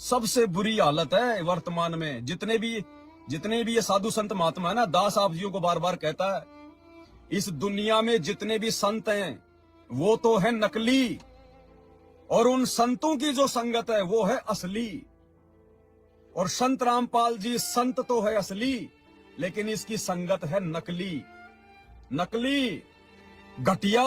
सबसे बुरी हालत है वर्तमान में। जितने भी ये साधु संत महात्मा है ना, दास आप जियों को बार बार कहता है, इस दुनिया में जितने भी संत हैं वो तो है नकली, और उन संतों की जो संगत है वो है असली। और संत रामपाल जी संत तो है असली, लेकिन इसकी संगत है नकली, नकली, घटिया।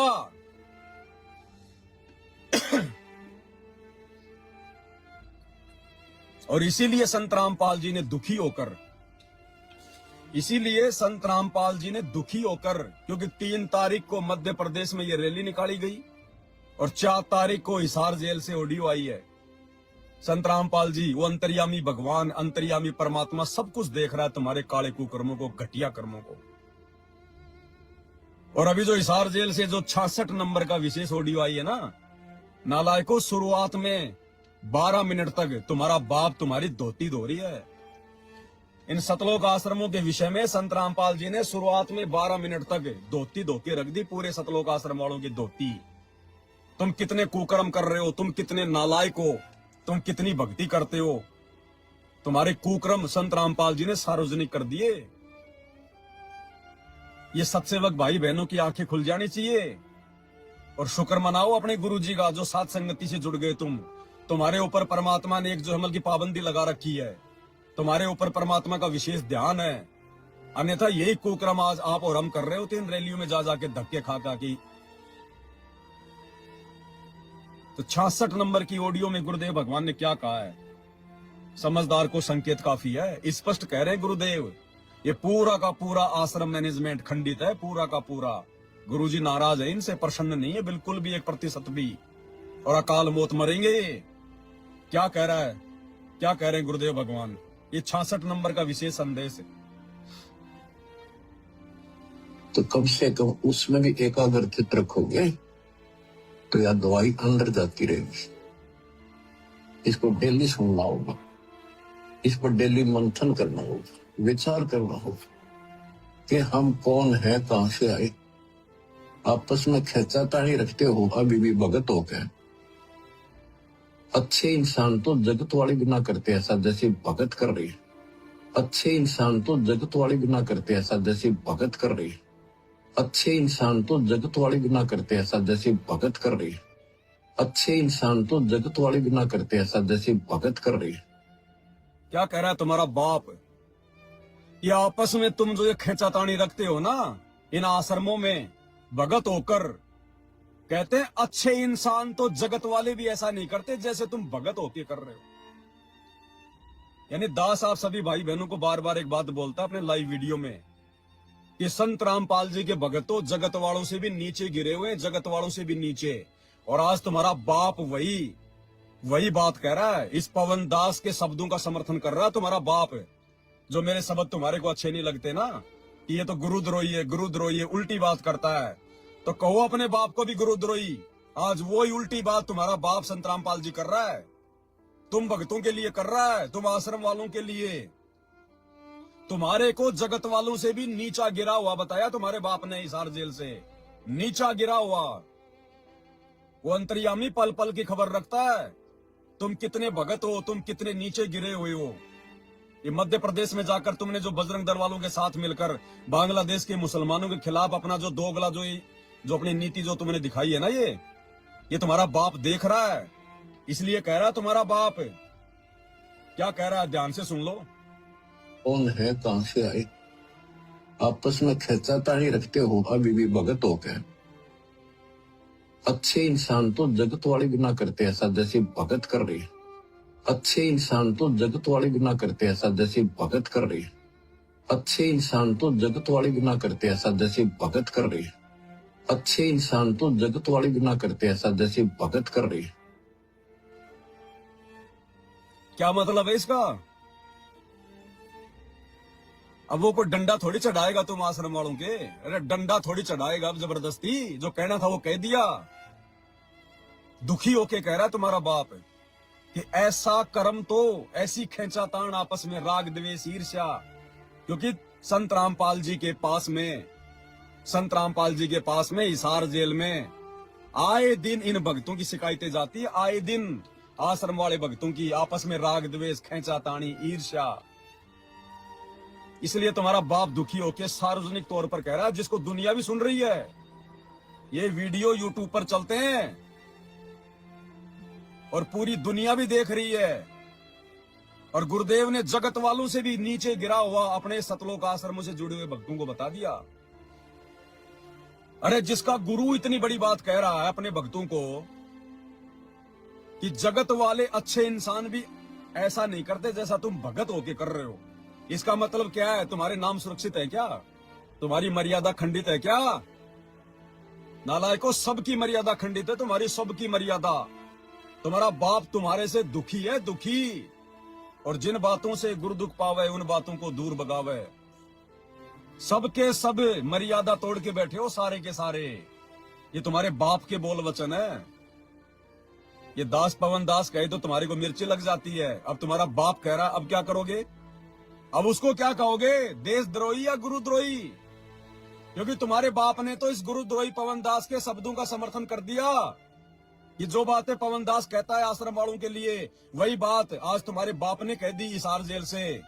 और इसीलिए संत रामपाल जी ने दुखी होकर, क्योंकि 3 तारीख को मध्य प्रदेश में ये रैली निकाली गई और 4 तारीख को हिसार जेल से ऑडियो आई है। संत रामपाल जी, वो अंतर्यामी भगवान, अंतर्यामी परमात्मा सब कुछ देख रहा है तुम्हारे काले कुकर्मों को, घटिया कर्मों को। और अभी जो हिसार जेल से जो 66 नंबर का विशेष ऑडियो आई है ना, नालायकों, शुरुआत में 12 मिनट तक तुम्हारा बाप तुम्हारी धोती धो रही है। इन सतलोक आश्रमों के विषय में संत रामपाल जी ने शुरुआत में 12 मिनट तक धोती धो के रख दी, पूरे सतलोक आश्रम वालों की धोती। तुम कितने कुकर्म कर रहे हो, तुम कितने नालायक हो, तुम कितनी भक्ति करते हो, तुम्हारे कुकर्म संत रामपाल जी ने सार्वजनिक कर दिए। ये सत्सेवक भाई बहनों की आंखें खुल जानी चाहिए और शुक्र मनाओ अपने गुरु जी का, जो साथ संगति से जुड़ गए। तुम्हारे ऊपर परमात्मा ने एक जो अमल की पाबंदी लगा रखी है, तुम्हारे ऊपर परमात्मा का विशेष ध्यान है। अन्यथा यही कुकर्म आज आप और हम कर रहे होते इन रैलियों में जा जाके धक्के खा की। तो 66 नंबर की ऑडियो में गुरुदेव भगवान ने क्या कहा है, समझदार को संकेत काफी है। स्पष्ट कह रहे गुरुदेव, ये पूरा का पूरा आश्रम मैनेजमेंट खंडित है, पूरा का पूरा। गुरुजी नाराज है, इनसे प्रसन्न नहीं है बिल्कुल भी, 1% भी, और अकाल मौत मरेंगे। क्या कह रहा है, क्या कह रहे हैं गुरुदेव भगवान? ये 66 नंबर का विशेष संदेश है। तो कम से कम उसमें भी एकाग्रचित रखोगे तो यार दवाई अंदर जाती रहेगी। इसको डेली सुनना होगा, इस पर डेली मंथन करना होगा, विचार करना होगा कि हम कौन है, कहां से आए। आपस में खींचातानी रखते हो अभी भी भगत हो गए। अच्छे इंसान तो जगत वाली बिना करते ऐसा जैसे भगत कर रही है। अच्छे इंसान तो जगत वाली बिना करते ऐसा जैसे भगत कर रही है। अच्छे इंसान तो जगत वाली बिना करते ऐसा जैसे भगत कर रही है। अच्छे इंसान तो जगत वाली बिना करते ऐसा जैसे भगत कर रही है। क्या कह रहा है तुम्हारा बाप? ये आपस में तुम जो ये खींचातानी रखते हो ना इन आश्रमों में भगत होकर, कहते हैं अच्छे इंसान तो जगत वाले भी ऐसा नहीं करते जैसे तुम भगत होके कर रहे हो। यानी दास आप सभी भाई बहनों को बार बार एक बात बोलता है अपने लाइव वीडियो में कि संत रामपाल जी के भगत तो जगत वालों से भी नीचे गिरे हुए, जगत वालों से भी नीचे। और आज तुम्हारा बाप वही बात कह रहा है। इस पवन दास के शब्दों का समर्थन कर रहा है तुम्हारा बाप, जो मेरे शब्द तुम्हारे को अच्छे नहीं लगते ना, कि ये तो गुरुद्रोही है, उल्टी बात करता है। तो कहो अपने बाप को भी गुरुद्रोही। आज वही उल्टी बात तुम्हारा बाप संत रामपाल जी कर रहा है, तुम भक्तों के लिए कर रहा है, तुम आश्रम वालों के लिए। तुम्हारे को जगत वालों से भी नीचा गिरा हुआ बताया तुम्हारे बाप ने, हिसार जेल से नीचा गिरा हुआ। वो अंतर्यामी पल पल की खबर रखता है, तुम कितने भगत हो, तुम कितने नीचे गिरे हुए हो। ये मध्य प्रदेश में जाकर तुमने जो बजरंग दल वालों के साथ मिलकर बांग्लादेश के मुसलमानों के खिलाफ अपना जो दोगला जो अपनी नीति जो तुमने दिखाई है ना, ये तुम्हारा बाप देख रहा है, इसलिए कह रहा है तुम्हारा बाप। क्या कह रहा है ध्यान से सुन लो। कौन है, कहां से आए। आपस में खींचातानी रखते हो अभी भी भगत हो गए। अच्छे इंसान तो जगत वाली बिना करते ऐसा जैसे भगत कर रही है। अच्छे इंसान तो जगत वाली बिना करते ऐसा जैसे भगत कर रही है। अच्छे इंसान तो जगत वाली बिना करते ऐसा जैसे भगत कर रही है। अच्छे इंसान तो जगत वाली बिना करते ऐसा जैसे भगत कर रही है। क्या मतलब है इसका? अब वो कोई डंडा थोड़ी चढ़ाएगा तुम आश्रम वालों के, अरे डंडा थोड़ी चढ़ाएगा अब जबरदस्ती। जो कहना था वो कह दिया। दुखी होके कह रहा है तुम्हारा बाप कि ऐसा कर्म तो, ऐसी खींचातान आपस में, राग द्वेष ईर्ष्या। क्योंकि संत रामपाल जी के पास में हिसार जेल में आए दिन इन भक्तों की शिकायतें जाती है, आए दिन आश्रम वाले भक्तों की आपस में राग द्वेष, खींचातानी, ईर्ष्या। इसलिए तुम्हारा बाप दुखी होकर सार्वजनिक तौर पर कह रहा है, जिसको दुनिया भी सुन रही है, ये वीडियो यूट्यूब पर चलते हैं और पूरी दुनिया भी देख रही है। और गुरुदेव ने जगत वालों से भी नीचे गिरा हुआ अपने सतलोक आश्रमों से जुड़े हुए भक्तों को बता दिया। अरे जिसका गुरु इतनी बड़ी बात कह रहा है अपने भक्तों को कि जगत वाले अच्छे इंसान भी ऐसा नहीं करते जैसा तुम भगत होके कर रहे हो, इसका मतलब क्या है? तुम्हारे नाम सुरक्षित है क्या? तुम्हारी मर्यादा खंडित है क्या? नालायकों, सबकी मर्यादा खंडित है, तुम्हारी सबकी मर्यादा। तुम्हारा बाप तुम्हारे से दुखी है, दुखी। और जिन बातों से गुरु दुख पावे उन बातों को दूर भगावे। सबके सब मर्यादा तोड़ के बैठे हो सारे के सारे। ये तुम्हारे बाप के बोल वचन है। ये दास पवन दास कहे तो तुम्हारे को मिर्ची लग जाती है। अब तुम्हारा बाप कह रहा है, अब क्या करोगे? अब उसको क्या कहोगे? देशद्रोही या गुरुद्रोही? क्योंकि तुम्हारे बाप ने तो इस गुरुद्रोही पवन दास के शब्दों का समर्थन कर दिया। ये जो बातें पवन दास कहता है आश्रम वालों के लिए, वही बात आज तुम्हारे बाप ने कह दी हिसार जेल से।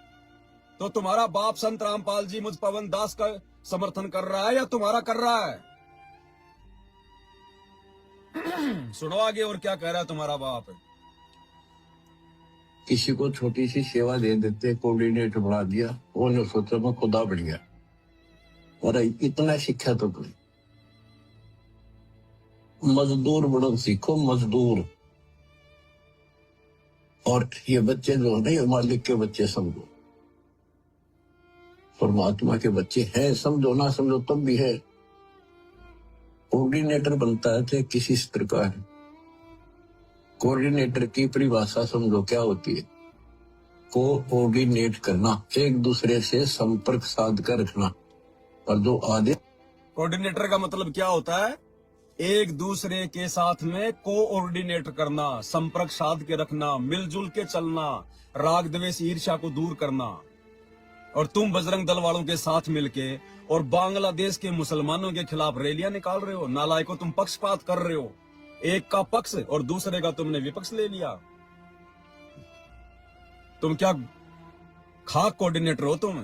तो तुम्हारा बाप संत रामपाल जी मुझ पवन दास का समर्थन कर रहा है या तुम्हारा कर रहा है? सुनो आगे और क्या कह रहा है तुम्हारा बाप। किसी को छोटी सी सेवा दे देते, कोऑर्डिनेटर बना दिया, उन्होंने सोचा मैं खुदा बन गया। और इतना शिक्षा तो कोई मजदूर बनो सीखो, मजदूर। और ये बच्चे जो नहीं, मालिक के बच्चे समझो, परमात्मा के बच्चे हैं, समझो ना समझो तब भी है। कोऑर्डिनेटर बनता है तो किसी स्तर का है। कोऑर्डिनेटर की परिभाषा समझो क्या होती है? कोऑर्डिनेट करना, एक दूसरे से संपर्क साध कर रखना। और जो आदेश, कोऑर्डिनेटर का मतलब क्या होता है? एक दूसरे के साथ में कोऑर्डिनेट करना, संपर्क साध के रखना, मिलजुल के चलना, राग द्वेष ईर्ष्या को दूर करना। और तुम बजरंग दल वालों के साथ मिलके और बांग्लादेश के मुसलमानों के खिलाफ रैलियां निकाल रहे हो। नालायकों, तुम पक्षपात कर रहे हो। एक का पक्ष और दूसरे का तुमने विपक्ष ले लिया। तुम क्या खाक कोऑर्डिनेटर हो तुम?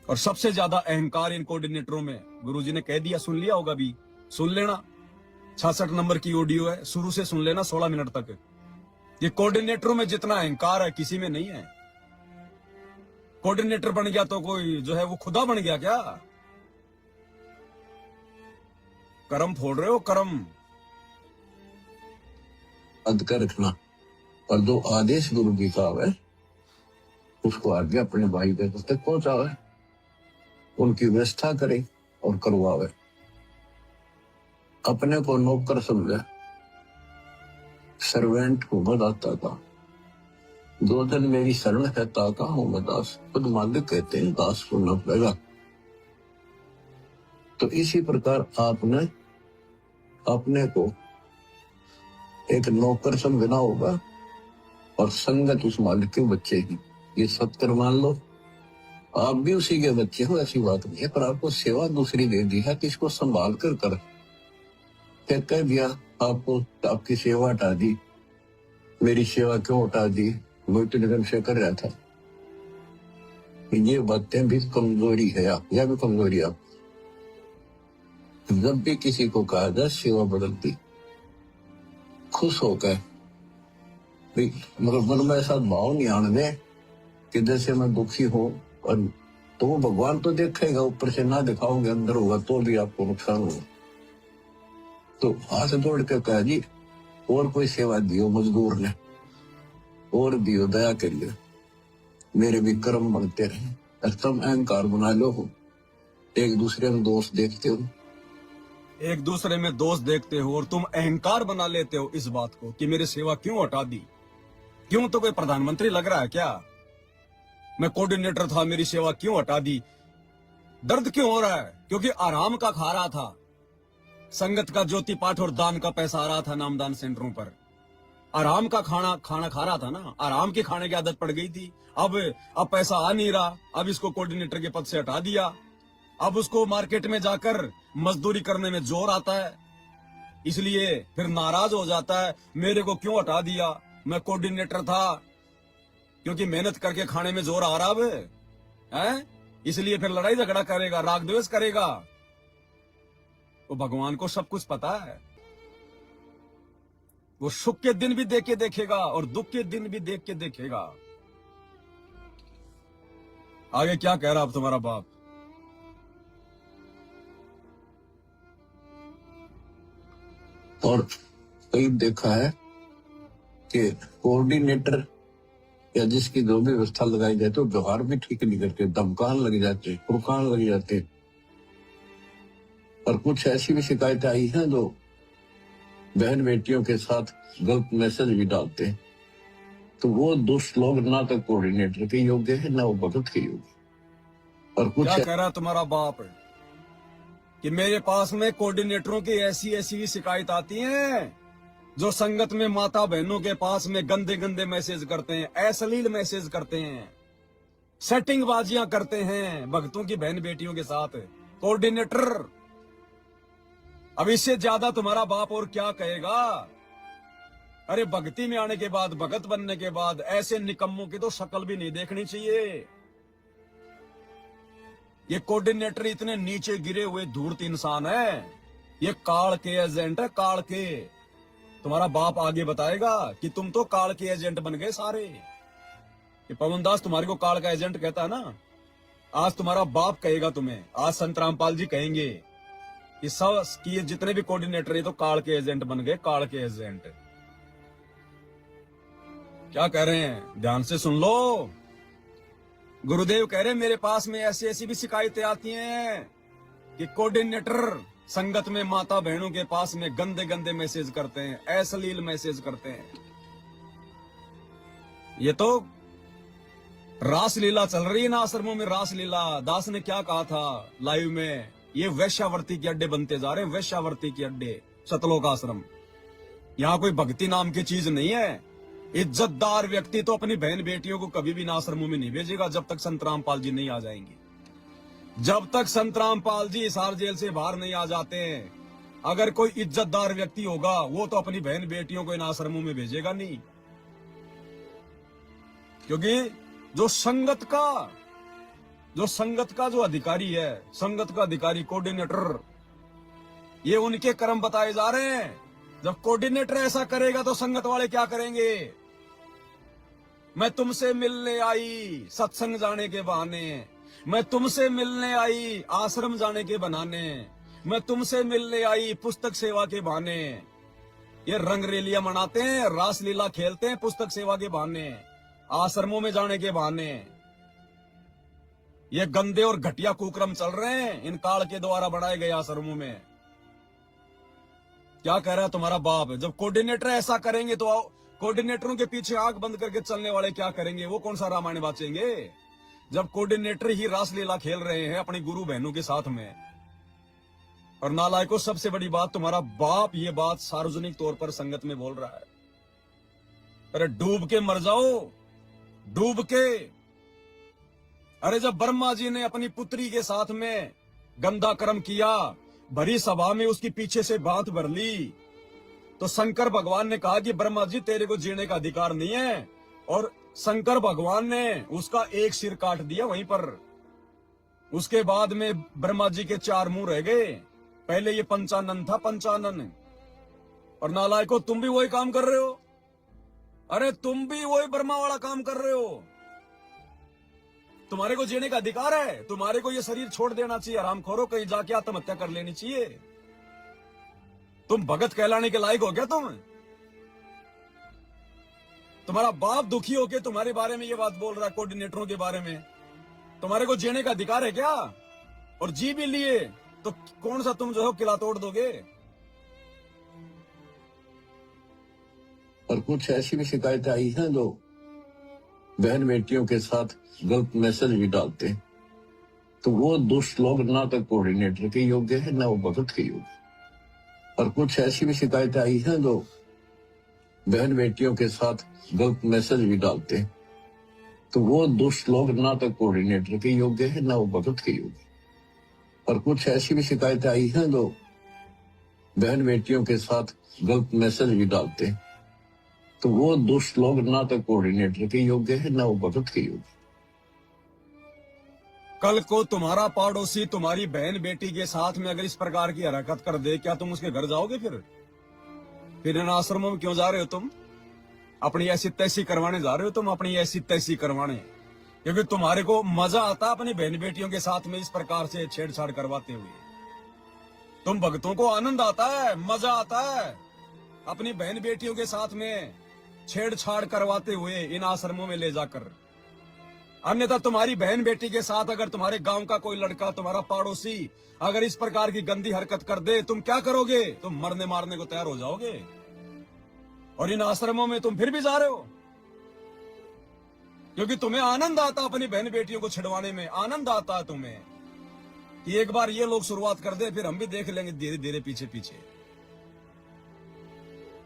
और सबसे ज्यादा अहंकार इन कोऑर्डिनेटरों में, गुरुजी ने कह दिया, सुन लिया होगा भी, सुन लेना। 66 नंबर की ऑडियो है, शुरू से सुन लेना 16 मिनट तक। ये कोऑर्डिनेटरों में जितना अहंकार है किसी में नहीं है। कोऑर्डिनेटर बन गया तो कोई जो है वो खुदा बन गया क्या? कर्म फोड़ रहे हो, कर्म। साध कर रखना। और जो आदेश गुरु जी का है उसको आगे अपने भाई के तक पहुंचावे, उनकी व्यवस्था करे और करवावे। अपने को नौकर समझे, सर्वेंट को बताता था। दो दिन मेरी शरण है ताका हूं मैं दास, खुद मालिक कहते हैं दास को न पड़ेगा। तो इसी प्रकार आपने अपने को एक नौकर समझना होगा और संगत उस मालिक के बच्चे की। ये सत्कर मान लो, आप भी उसी के बच्चे हो, ऐसी बात नहीं है। पर आपको सेवा दूसरी दे दी है कि इसको संभाल कर क्या कह दिया आपको, आपकी सेवा हटा दी। मेरी सेवा क्यों हटा दी? वो तो निगम से कर रहा था। ये बातें भी कमजोरी है या भी कमजोरी आप। जब भी किसी को कहा जाए सेवा बदलती, खुश होकर, मगर मन में ऐसा भाव नहीं आने दे कि जैसे मैं दुखी हूं। और तो वो भगवान तो देखेगा, ऊपर से ना दिखाओगे अंदर होगा तो भी आपको नुकसान होगा। तो हाथ जोड़ के कहा जी और कोई सेवा दियो मजदूर ने, और दियो, दया करिए, मेरे भी कर्म बनते रहे। तुम अहंकार बना लो हो, एक दूसरे में दोष देखते हो, एक दूसरे में दोष देखते हो और तुम अहंकार बना लेते हो इस बात को कि मेरी सेवा क्यों हटा दी। क्यों? तो कोई प्रधानमंत्री लग रहा है क्या? मैं कोऑर्डिनेटर था, मेरी सेवा क्यों हटा दी? दर्द क्यों हो रहा है? क्योंकि आराम का खा रहा था, संगत का ज्योति पाठ और दान का पैसा आ रहा था नामदान सेंटरों पर। आराम का खाना खा रहा था ना, आराम के खाने की आदत पड़ गई थी। अब पैसा आ नहीं रहा, अब इसको कोऑर्डिनेटर के पद से हटा दिया। अब उसको मार्केट में जाकर मजदूरी करने में जोर आता है। इसलिए फिर नाराज हो जाता है, मेरे को क्यों हटा दिया, मैं कोऑर्डिनेटर था, क्योंकि मेहनत करके खाने में जोर आ रहा है, इसलिए फिर लड़ाई झगड़ा करेगा, राग द्वेष करेगा। वो भगवान को सब कुछ पता है, वो सुख के दिन भी देख के देखेगा और दुख के दिन भी देख के देखेगा। आगे क्या कह रहा अब तुम्हारा बाप? और कई देखा है कि कोऑर्डिनेटर या जिसकी जो भी व्यवस्था लगाई जाए तो व्यवहार भी ठीक नहीं करते, धमकान लग जाते, फुरकान लग जाते। और कुछ ऐसी भी शिकायतें आई हैं जो बहन बेटियों के साथ गलत मैसेज भी डालते हैं। तो वो दुष्ट लोग ना तो कोऑर्डिनेटर के योग्य है ना वो भगत के योग्य। और कुछ क्या कह रहा तुम्हारा बाप कि मेरे पास में कोऑर्डिनेटरों की ऐसी ऐसी भी शिकायत आती हैं जो संगत में माता बहनों के पास में गंदे गंदे मैसेज करते हैं, अश्लील मैसेज करते हैं, सेटिंग बाजियां करते हैं भक्तों की बहन बेटियों के साथ। कोऑर्डिनेटर, अब इससे ज्यादा तुम्हारा बाप और क्या कहेगा? अरे भक्ति में आने के बाद, भगत बनने के बाद ऐसे निकम्मों की तो शक्ल भी नहीं देखनी चाहिए। ये कोऑर्डिनेटर इतने नीचे गिरे हुए धूर्त इंसान है, ये काल के एजेंट है, काल के। तुम्हारा बाप आगे बताएगा कि तुम तो काल के एजेंट बन गए सारे। ये पवन दास तुम्हारे को काल का एजेंट कहता है ना, आज तुम्हारा बाप कहेगा तुम्हें, आज संत रामपाल जी कहेंगे कि सब कि ये जितने भी कोऑर्डिनेटर है तो काल के एजेंट बन गए, काल के एजेंट। क्या कह रहे हैं, ध्यान से सुन लो। गुरुदेव कह रहे हैं मेरे पास में ऐसी ऐसी भी शिकायतें आती हैं कि कोऑर्डिनेटर संगत में माता बहनों के पास में गंदे गंदे मैसेज करते हैं, अश्लील मैसेज करते हैं। ये तो रासलीला चल रही है ना आश्रमों में, रासलीला। दास ने क्या कहा था लाइव में, ये वैश्यावर्ती के अड्डे बनते जा रहे हैं, वैश्यावर्ती के अड्डे, सतलोक आश्रम। यहाँ कोई भक्ति नाम की चीज नहीं है। इज्जतदार व्यक्ति तो अपनी बहन बेटियों को कभी भी आश्रमों में नहीं भेजेगा जब तक संत रामपाल जी नहीं आ जाएंगे, जब तक संत रामपाल जी हिसार जेल से बाहर नहीं आ जाते हैं। अगर कोई इज्जतदार व्यक्ति होगा वो तो अपनी बहन बेटियों को इन आश्रमों में भेजेगा नहीं, क्योंकि जो संगत का जो अधिकारी है, संगत का अधिकारी कोऑर्डिनेटर, ये उनके कर्म बताए जा रहे हैं। जब कोऑर्डिनेटर ऐसा करेगा तो संगत वाले क्या करेंगे? मैं तुमसे मिलने आई सत्संग जाने के बहाने, मैं तुमसे मिलने आई आश्रम जाने के बहाने, मैं तुमसे मिलने आई पुस्तक सेवा के बहाने। ये रंगरेलियां मनाते हैं, रासलीला खेलते हैं पुस्तक सेवा के बहाने, आश्रमों में जाने के बहाने। ये गंदे और घटिया कुक्रम चल रहे हैं इन काल के द्वारा बनाए गए आश्रमों में। क्या कह रहा है तुम्हारा बाप? जब कोऑर्डिनेटर ऐसा करेंगे तो कोऑर्डिनेटरों के पीछे आंख बंद करके चलने वाले क्या करेंगे? वो कौन सा रामायण बाचेंगे जब कोऑर्डिनेटर ही रासलीला खेल रहे हैं अपनी गुरु बहनों के साथ में। और नालायकों, सबसे बड़ी बात, तुम्हारा बाप ये बात सार्वजनिक तौर पर संगत में बोल रहा है। अरे डूब के मर जाओ, डूब के। अरे जब ब्रह्मा जी ने अपनी पुत्री के साथ में गंदा कर्म किया, भरी सभा में उसकी पीछे से बात भर ली, तो शंकर भगवान ने कहा कि ब्रह्मा जी तेरे को जीने का अधिकार नहीं है, और शंकर भगवान ने उसका एक सिर काट दिया वहीं पर। उसके बाद में ब्रह्मा जी के 4 मुंह रह गए। पहले ये पंचानन था, पंचानन। और नालायकों, तुम भी वही काम कर रहे हो। अरे तुम भी वही ब्रह्मा वाला काम कर रहे हो। तुम्हारे को जीने का अधिकार है, तुम्हारे को ये शरीर छोड़ देना चाहिए, हरामखोरों, कहीं जाके आत्महत्या कर लेनी चाहिए। तुम भगत कहलाने के लायक हो क्या तुम? तुम्हारा बाप दुखी होके तुम्हारे बारे में ये बात बोल रहा है, कोऑर्डिनेटरों के बारे में। तुम्हारे को जीने का अधिकार है क्या? और जी भी लिए तो कौन सा तुम जो है किला तोड़ दोगे? और कुछ ऐसी भी शिकायतें आई हैं जो बहन बेटियों के साथ गलत मैसेज भी डालते हैं। तो वो दुष्ट लोग ना तो कोऑर्डिनेटर के योग्य है ना वो भगत के योग्य। और कुछ ऐसी भी शिकायतें आई हैं जो बहन बेटियों के साथ गलत मैसेज भी डालते हैं। तो वो दुष्ट लोग ना तो कोऑर्डिनेटर के योग्य है ना वो भगत के योग्य। और कुछ ऐसी भी शिकायतें आई हैं जो बहन बेटियों के साथ गलत मैसेज भी डालते हैं, तो वो दुष्ट लोग ना तो कोऑर्डिनेटर के योग्य है ना वो भगत के योग्य। कल को तुम्हारा पड़ोसी तुम्हारी बहन बेटी के साथ में अगर इस प्रकार की हरकत कर दे, क्या तुम उसके घर जाओगे? फिर इन आश्रमों में क्यों जा रहे हो तुम? अपनी ऐसी तैसी करवाने जा रहे हो तुम, अपनी ऐसी तैसी करवाने, क्योंकि तुम्हारे को मजा आता है अपनी बहन बेटियों के साथ में इस प्रकार से छेड़छाड़ करवाते हुए। तुम भक्तों को आनंद आता है, मजा आता है अपनी बहन बेटियों के साथ में छेड़छाड़ करवाते हुए इन आश्रमों में ले जाकर। अन्यथा तुम्हारी बहन बेटी के साथ अगर तुम्हारे गांव का कोई लड़का, तुम्हारा पड़ोसी अगर इस प्रकार की गंदी हरकत कर दे, तुम क्या करोगे? तुम मरने मारने को तैयार हो जाओगे। और इन आश्रमों में तुम फिर भी जा रहे हो क्योंकि तुम्हें आनंद आता अपनी बहन बेटियों को छिड़वाने में, आनंद आता है तुम्हें कि एक बार ये लोग शुरुआत कर दे, फिर हम भी देख लेंगे धीरे धीरे पीछे पीछे।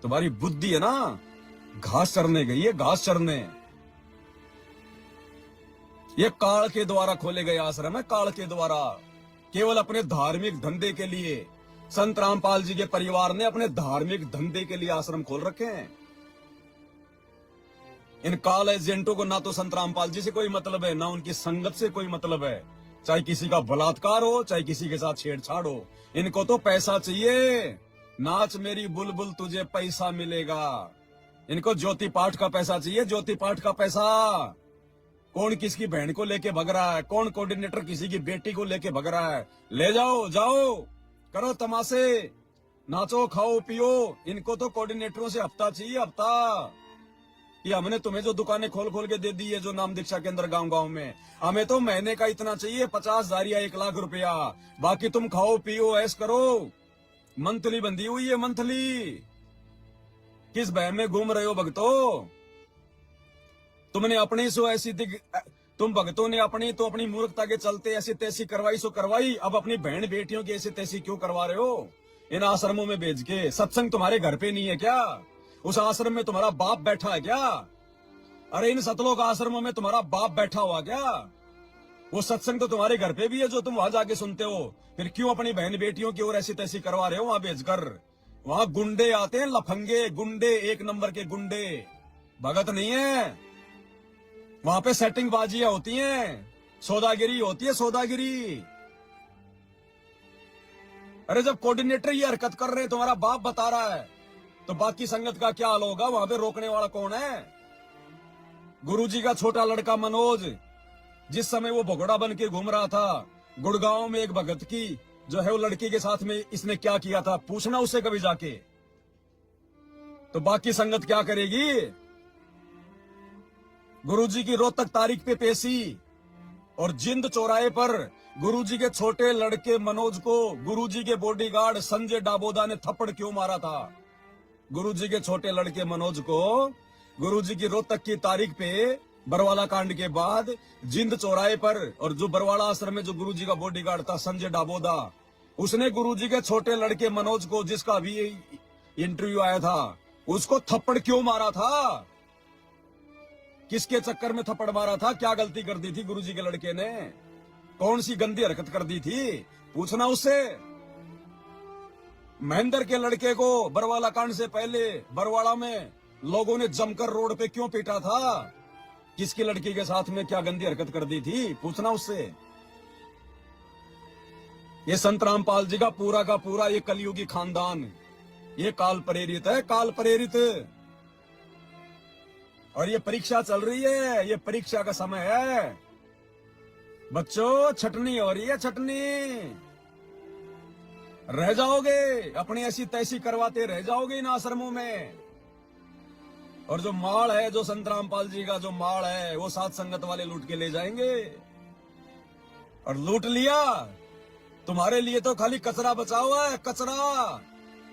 तुम्हारी बुद्धि है ना घास चरने गई है, घास चरने। ये काल के द्वारा खोले गए आश्रम है, काल के द्वारा। केवल अपने धार्मिक धंधे के लिए संत रामपाल जी के परिवार ने अपने धार्मिक धंधे के लिए आश्रम खोल रखे हैं। इन काल एजेंटों को ना तो संत रामपाल जी से कोई मतलब है, ना उनकी संगत से कोई मतलब है। चाहे किसी का बलात्कार हो, चाहे किसी के साथ छेड़छाड़ हो, इनको तो पैसा चाहिए। नाच मेरी बुलबुल तुझे पैसा मिलेगा। इनको ज्योति पाठ का पैसा चाहिए, ज्योति पाठ का पैसा। कौन किसकी बहन को लेके भग रहा है, कौन कोऑर्डिनेटर किसी की बेटी को लेके भग रहा है, ले जाओ, जाओ करो तमाशे, नाचो खाओ पियो। इनको तो कोऑर्डिनेटरों से हफ्ता चाहिए, हफ्ता, कि हमने तुम्हें जो दुकानें खोल खोल के दे दी है, जो नाम दीक्षा के अंदर गांव गांव में, हमें तो महीने का इतना चाहिए, 50,000 या 1,00,000 रुपया। बाकी तुम खाओ पियो ऐश करो। मंथली बंधी हुई है, मंथली। किस बहन में घूम रहे हो भक्तों? तुमने अपनी सो ऐसी तुम भक्तों ने अपनी मूर्खता के चलते ऐसी तैसी करवाई सो करवाई। अब अपनी बहन बेटियों की ऐसी तैसी क्यों करवा रहे हो इन आश्रमों में भेज के? सत्संग तुम्हारे घर पे नहीं है क्या? उस आश्रम में तुम्हारा बाप बैठा है क्या? अरे इन सतलोक आश्रमों में तुम्हारा बाप बैठा हुआ क्या? वो सत्संग तो तुम्हारे घर पे भी है जो तुम वहां जाके सुनते हो। फिर क्यों अपनी बहन बेटियों की ओर ऐसी तैसी करवा रहे हो वहां भेजकर? वहां गुंडे आते हैं, लफंगे गुंडे, 1 नंबर के गुंडे, भगत नहीं है। वहां पे सेटिंग बाजियां होती हैं, सौदागिरी होती है, सौदागिरी। अरे जब कोऑर्डिनेटर ये हरकत कर रहे हैं, तुम्हारा बाप बता रहा है, तो बाकी संगत का क्या हाल होगा? वहां पे रोकने वाला कौन है? गुरुजी का छोटा लड़का मनोज, जिस समय वो भगोड़ा बन के घूम रहा था गुड़गांव में, एक भगत की जो है वो लड़की के साथ में इसने क्या किया था, पूछना उससे कभी जाके। तो बाकी संगत क्या करेगी? गुरुजी की रोहतक तारीख पे पेशी, और जिंद चौराहे पर गुरुजी के छोटे लड़के मनोज को गुरुजी के बॉडीगार्ड संजय डाबोदा ने थप्पड़ क्यों मारा था? गुरुजी के छोटे लड़के मनोज को गुरुजी की रोहतक की तारीख पे बरवाला कांड के बाद जिंद चौराहे पर, और जो बरवाला आश्रम में जो गुरुजी का बॉडीगार्ड था संजय डाबोदा, उसने गुरुजी के छोटे लड़के मनोज को, जिसका भी इंटरव्यू आया था, उसको थप्पड़ क्यों मारा था? किसके चक्कर में थप्पड़ मारा था? क्या गलती कर दी थी गुरुजी के लड़के ने? कौन सी गंदी हरकत कर दी थी? पूछना उससे। महेंद्र के लड़के को बरवाला कांड से पहले बरवाड़ा में लोगों ने जमकर रोड पे क्यों पीटा था? किसकी लड़की के साथ में क्या गंदी हरकत कर दी थी? पूछना उससे। ये संत रामपाल जी का पूरा ये कलयुगी खानदान, ये काल प्रेरित है, काल प्रेरित। और ये परीक्षा चल रही है, ये परीक्षा का समय है बच्चों। छटनी हो रही है, छटनी। रह जाओगे अपनी ऐसी तैसी करवाते, रह जाओगे इन आश्रमों में। और जो माल है, जो संत रामपाल जी का जो माल है, वो साथ संगत वाले लूट के ले जाएंगे। और लूट लिया, तुम्हारे लिए तो खाली कचरा बचा हुआ है, कचरा।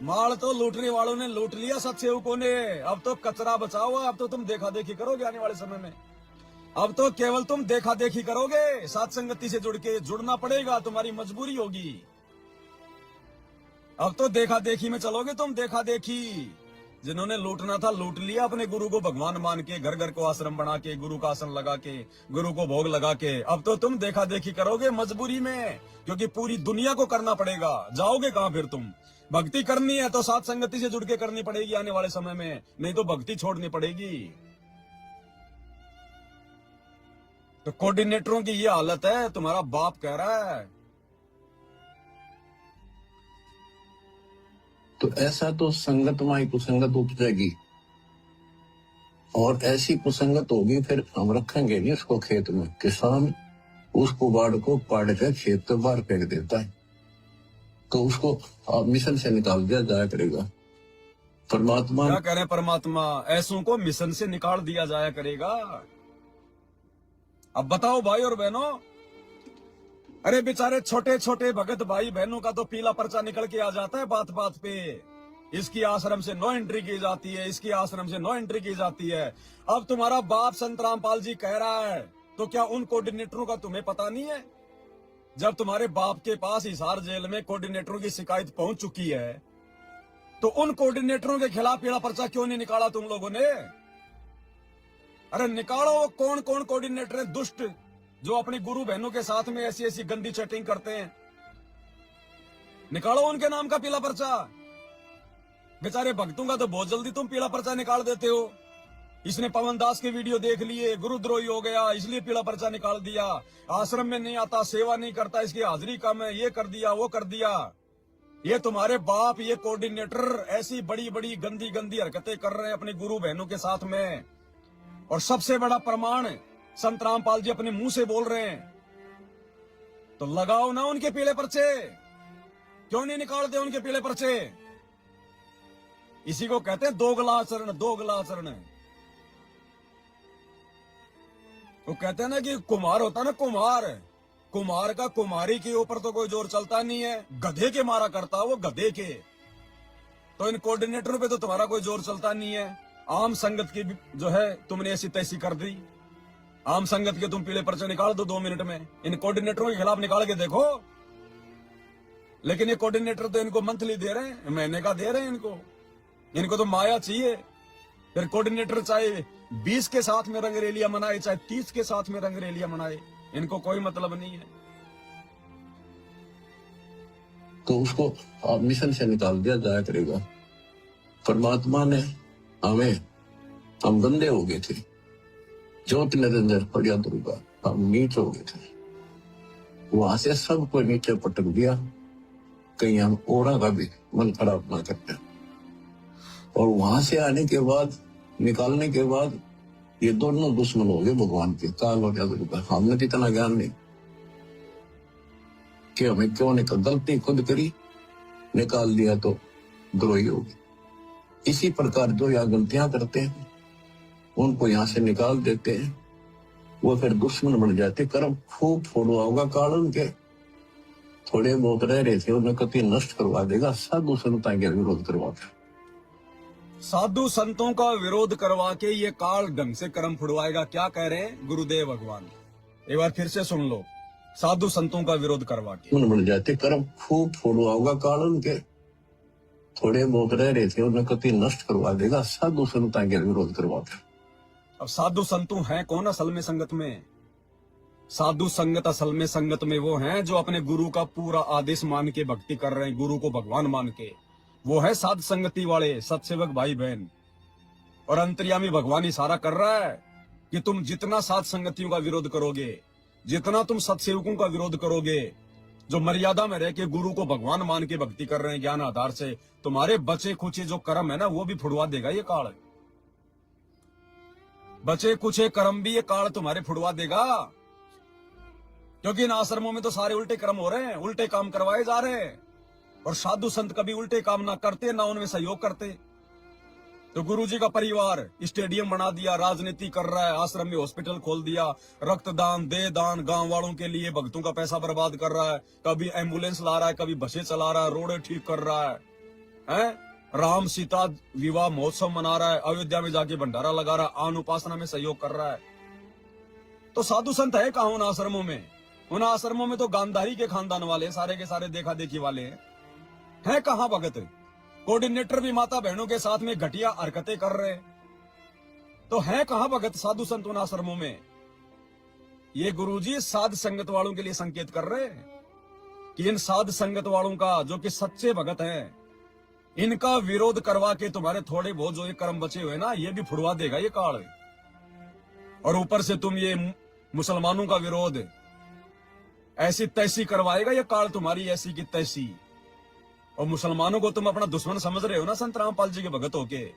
माल तो लूटने वालों ने लूट लिया, सत्सेवकों ने। अब तो कचरा बचा हुआ। अब तो तुम देखा देखी करोगे आने वाले समय में। अब तो केवल तुम देखा देखी करोगे। साथ संगति से जुड़ना पड़ेगा, तुम्हारी मजबूरी होगी। अब तो देखा देखी में चलोगे तुम, देखा देखी। जिन्होंने लूटना था लूट लिया, अपने गुरु को भगवान मान के, घर घर को आश्रम बना के, गुरु का आसन लगा के, गुरु को भोग लगा के। अब तो तुम देखा देखी करोगे मजबूरी में, क्योंकि पूरी दुनिया को करना पड़ेगा। जाओगे कहां फिर तुम? भक्ति करनी है तो साथ संगति से जुड़ के करनी पड़ेगी आने वाले समय में, नहीं तो भक्ति छोड़नी पड़ेगी। तो कोऑर्डिनेटरों की ये हालत है, तुम्हारा बाप कह रहा है। तो ऐसा तो संगत माई कुसंगत उपजेगी, और ऐसी कुसंगत होगी फिर हम रखेंगे नहीं उसको खेत में। किसान उसको बाढ़ को पाड़ के खेत के बाहर फेंक देता है, तो उसको मिशन से निकाल दिया जाया करेगा। परमात्मा क्या कह रहे हैं परमात्मा? ऐसों को मिशन से निकाल दिया जाया करेगा। अब बताओ भाई और बहनों, अरे बेचारे छोटे छोटे भगत भाई बहनों का तो पीला पर्चा निकल के आ जाता है बात बात पे। इसकी आश्रम से नो एंट्री की जाती है, इसकी आश्रम से नो एंट्री की जाती है। अब तुम्हारा बाप संत रामपाल जी कह रहा है, तो क्या उन कोऑर्डिनेटरों का तुम्हें पता नहीं है? जब तुम्हारे बाप के पास हिसार जेल में कोऑर्डिनेटरों की शिकायत पहुंच चुकी है, तो उन कोऑर्डिनेटरों के खिलाफ पीला पर्चा क्यों नहीं निकाला तुम लोगों ने? अरे निकालो, वो कौन कौन कोऑर्डिनेटर है दुष्ट, जो अपनी गुरु बहनों के साथ में ऐसी ऐसी गंदी चैटिंग करते हैं। निकालो उनके नाम का पीला पर्चा। बेचारे भक्तों का तो बहुत जल्दी तुम पीला पर्चा निकाल देते हो। इसने पवन दास के वीडियो देख लिए, गुरुद्रोही हो गया इसलिए पीला पर्चा निकाल दिया, आश्रम में नहीं आता, सेवा नहीं करता, इसकी हाजिरी कम है, ये कर दिया वो कर दिया। ये तुम्हारे बाप, ये कोऑर्डिनेटर ऐसी बड़ी बड़ी गंदी गंदी हरकतें कर रहे हैं अपनी गुरु बहनों के साथ में। और सबसे बड़ा प्रमाण संत रामपाल जी अपने मुंह से बोल रहे हैं। तो लगाओ ना उनके पीले पर्चे, क्यों नहीं निकालते उनके पीले पर्चे? इसी को कहते हैं दोगला आचरण, दोगला आचरण। वो कहते हैं ना कि कुम्हार होता ना, कुम्हार, कुम्हार का कुम्हारी के ऊपर तो कोई जोर चलता नहीं है, गधे के मारा करता वो, गधे के। तो इन कोऑर्डिनेटरों पे तो तुम्हारा कोई जोर चलता नहीं है। आम संगत की जो है तुमने ऐसी तैसी कर दी। आम संगत के तुम पीले पर्चे निकाल दो 2 मिनट में, इन कोऑर्डिनेटरों के खिलाफ निकाल के देखो। लेकिन ये कोऑर्डिनेटर तो इनको मंथली दे रहे हैं, महीने का दे रहे हैं इनको तो माया चाहिए। फिर कोऑर्डिनेटर चाहे 20 के साथ में रंगरेलियां मनाए, चाहे 30 के साथ में रंगरेलियां मनाए, इनको कोई मतलब नहीं है। तो उसको मिशन से निकाल दिया जाया करेगा। परमात्मा ने हमें, हम गंदे हो गए थे, ज्योत निरंजन पड़िया दुर्गा, हम नीच हो गए थे, वहां से सबको नीचे पटक दिया। कहीं हम ओरा का भी मन खराब ना करते। और वहां से आने के बाद, निकालने के बाद, ये दोनों दुश्मन हो गए भगवान के, काल और दुर्गा। हमने तो इतना ज्ञान नहीं कि हमें क्यों निकल, गलती खुद करी, निकाल दिया तो द्रोही हो गए। इसी प्रकार जो यहाँ गलतियां करते हैं उनको यहाँ से निकाल देते हैं, वो फिर दुश्मन बन जाते। कर्म खूब फोड़वा होगा काल उनके, थोड़े बहुत रह रहे थे उन्हें कति नष्ट करवा देगा। साधु संता के विरोध करवा के, साधु संतों का विरोध करवा के ये काल ढंग से कर्म फुड़वाएगा। क्या कह रहे हैं गुरुदेव भगवान? एक बार फिर से सुन लो। साधु संतों का विरोध करवा के बन जाते। कर्म खूब फोड़वा होगा काल उनके, थोड़े बहुत रह रहे थे उन्हें कति नष्ट करवा देगा। साधु संता के विरोध करवा के। अब साधु संतों हैं कौन असल में संगत में? साधु संगत असल में संगत में वो हैं जो अपने गुरु का पूरा आदेश मान के भक्ति कर रहे हैं, गुरु को भगवान मान के। वो है साध संगति वाले सत्सेवक भाई बहन। और अंतर्यामी भगवान इशारा कर रहा है कि तुम जितना साध संगतियों का विरोध करोगे, जितना तुम सत्सेवकों का विरोध करोगे, जो मर्यादा में रह के गुरु को भगवान मान के भक्ति कर रहे हैं ज्ञान आधार से, तुम्हारे बचे खुचे जो कर्म है ना, वो भी फुड़वा देगा ये काल। बचे कुछ कर्म भी ये काल तुम्हारे फुड़वा देगा। क्योंकि इन आश्रमों में तो सारे उल्टे कर्म हो रहे हैं, उल्टे काम करवाए जा रहे हैं। और साधु संत कभी उल्टे काम ना करते, ना उनमें सहयोग करते। तो गुरुजी का परिवार स्टेडियम बना दिया, राजनीति कर रहा है, आश्रम में हॉस्पिटल खोल दिया, रक्तदान, देह दान, गांव वालों के लिए भक्तों का पैसा बर्बाद कर रहा है, कभी एम्बुलेंस ला रहा है, कभी बसें चला रहा है, रोडें ठीक कर रहा है? राम सीता विवाह महोत्सव मना रहा है, अयोध्या में जाके भंडारा लगा रहा है, आन उपासना में सहयोग कर रहा है। तो साधु संत है कहाँ उन आश्रमों में? उन आश्रमों में तो गांधारी के खानदान वाले सारे के सारे देखा देखी वाले हैं कहाँ भगत? कोऑर्डिनेटर भी माता बहनों के साथ में घटिया हरकतें कर रहे, तो हैं कहां भगत साधु संत उन आश्रमों में? ये गुरुजी साध संगत वालों के लिए संकेत कर रहे हैं कि इन साध संगत वालों का, जो कि सच्चे भगत हैं, इनका विरोध करवा के तुम्हारे थोड़े बहुत जो ये कर्म बचे हुए ना, ये भी फुड़वा देगा ये काल। और ऊपर से तुम ये मुसलमानों का विरोध ऐसी तैसी करवाएगा ये काल, तुम्हारी ऐसी की तैसी। और मुसलमानों को तुम अपना दुश्मन समझ रहे हो ना संत रामपाल जी के भगत होके।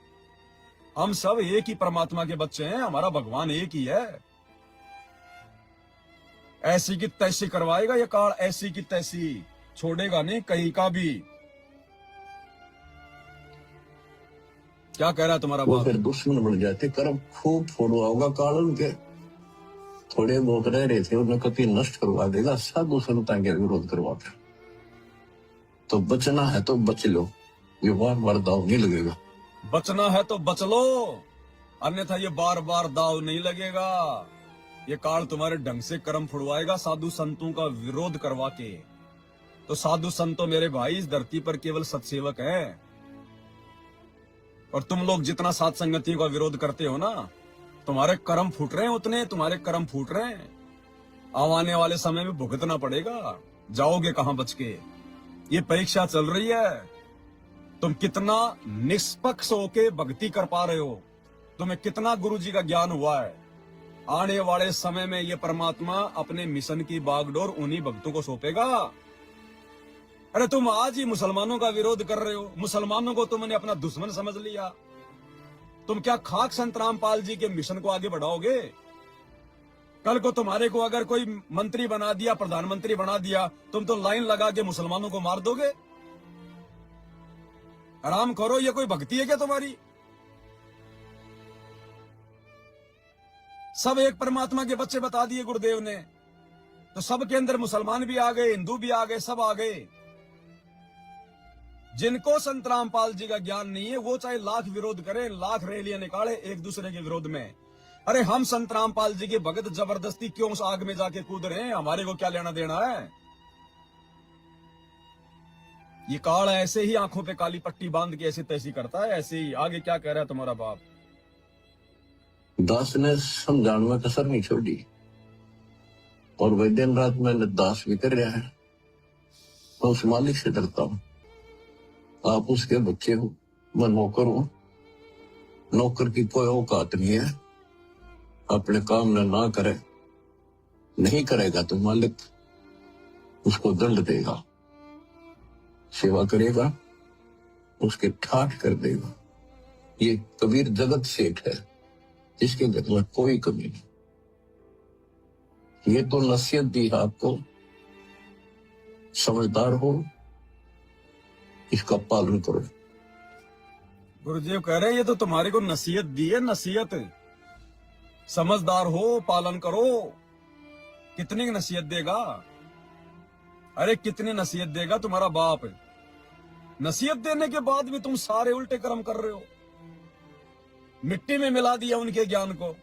हम सब एक ही परमात्मा के बच्चे हैं, हमारा भगवान एक ही है। ऐसी की तैसी करवाएगा ये काल, ऐसी की तैसी, छोड़ेगा नहीं कहीं का भी। क्या कह रहा है तुम्हारा वो बाप? फिर दुश्मन बन जाते, कर्म खूब फोड़वा होगा काल उनके। थोड़े बहुत रह रहे थे, उन्हें कभी नष्ट करवा देगा, साधु संतां के विरोध करवा कर। तो बचना है तो बच लो, ये बार बार दाव नहीं लगेगा। बचना है तो बच लो, अन्यथा ये बार बार दाव नहीं लगेगा। ये काल तुम्हारे ढंग से कर्म फुड़वाएगा साधु संतों का विरोध करवा के। तो साधु संतों मेरे भाई इस धरती पर केवल सत्सेवक हैं, और तुम लोग जितना साध संगतियों का विरोध करते हो ना, तुम्हारे कर्म फूट रहे हैं, उतने तुम्हारे कर्म फूट रहे हैं। आने वाले समय में भुगतना पड़ेगा, जाओगे कहां बच के। ये परीक्षा चल रही है, तुम कितना निष्पक्ष होके भक्ति कर पा रहे हो, तुम्हें कितना गुरु जी का ज्ञान हुआ है। आने वाले समय में ये परमात्मा अपने मिशन की बागडोर उन्हीं भक्तों को सौंपेगा। अरे तुम आज ही मुसलमानों का विरोध कर रहे हो, मुसलमानों को तुमने अपना दुश्मन समझ लिया। तुम क्या खाक संत रामपाल जी के मिशन को आगे बढ़ाओगे? कल को तुम्हारे को अगर कोई मंत्री बना दिया, प्रधानमंत्री बना दिया, तुम तो लाइन लगा के मुसलमानों को मार दोगे। आराम करो, ये कोई भक्ति है क्या तुम्हारी? सब एक परमात्मा के बच्चे बता दिए गुरुदेव ने, तो सब के अंदर मुसलमान भी आ गए, हिंदू भी आ गए, सब आ गए। जिनको संत रामपाल जी का ज्ञान नहीं है, वो चाहे लाख विरोध करें, लाख रैलियां निकाले एक दूसरे के विरोध में। अरे हम संत रामपाल जी के भगत जबरदस्ती क्यों उस आग में जाके कूद रहे हैं? हमारे को क्या लेना देना है? ये काल ऐसे ही आंखों पे काली पट्टी बांध के ऐसी तैसी करता है, ऐसे ही। आगे क्या कह रहा है तुम्हारा बाप? दास ने समझाने में कसर नहीं छोड़ी, और वह दिन रात मैंने दास भी कर रहा है। मैं उस मालिक से डरता हूं, आप उसके बच्चे हो, मैं नौकर हूं। नौकर की कोई औकात नहीं है, अपने काम में ना करे, नहीं करेगा तो मालिक उसको दंड देगा, सेवा करेगा उसके ठाठ कर देगा। ये कबीर जगत सेठ है, इसके घर में कोई कमी नहीं। ये तो नसीहत दी है आपको, समझदार हो, इसका पालन करो। गुरुदेव कह रहे हैं ये तो तुम्हारे को नसीहत दी है, नसीहत। समझदार हो, पालन करो। कितनी नसीहत देगा? अरे कितनी नसीहत देगा तुम्हारा बाप? नसीहत देने के बाद भी तुम सारे उल्टे कर्म कर रहे हो। मिट्टी में मिला दिया उनके ज्ञान को।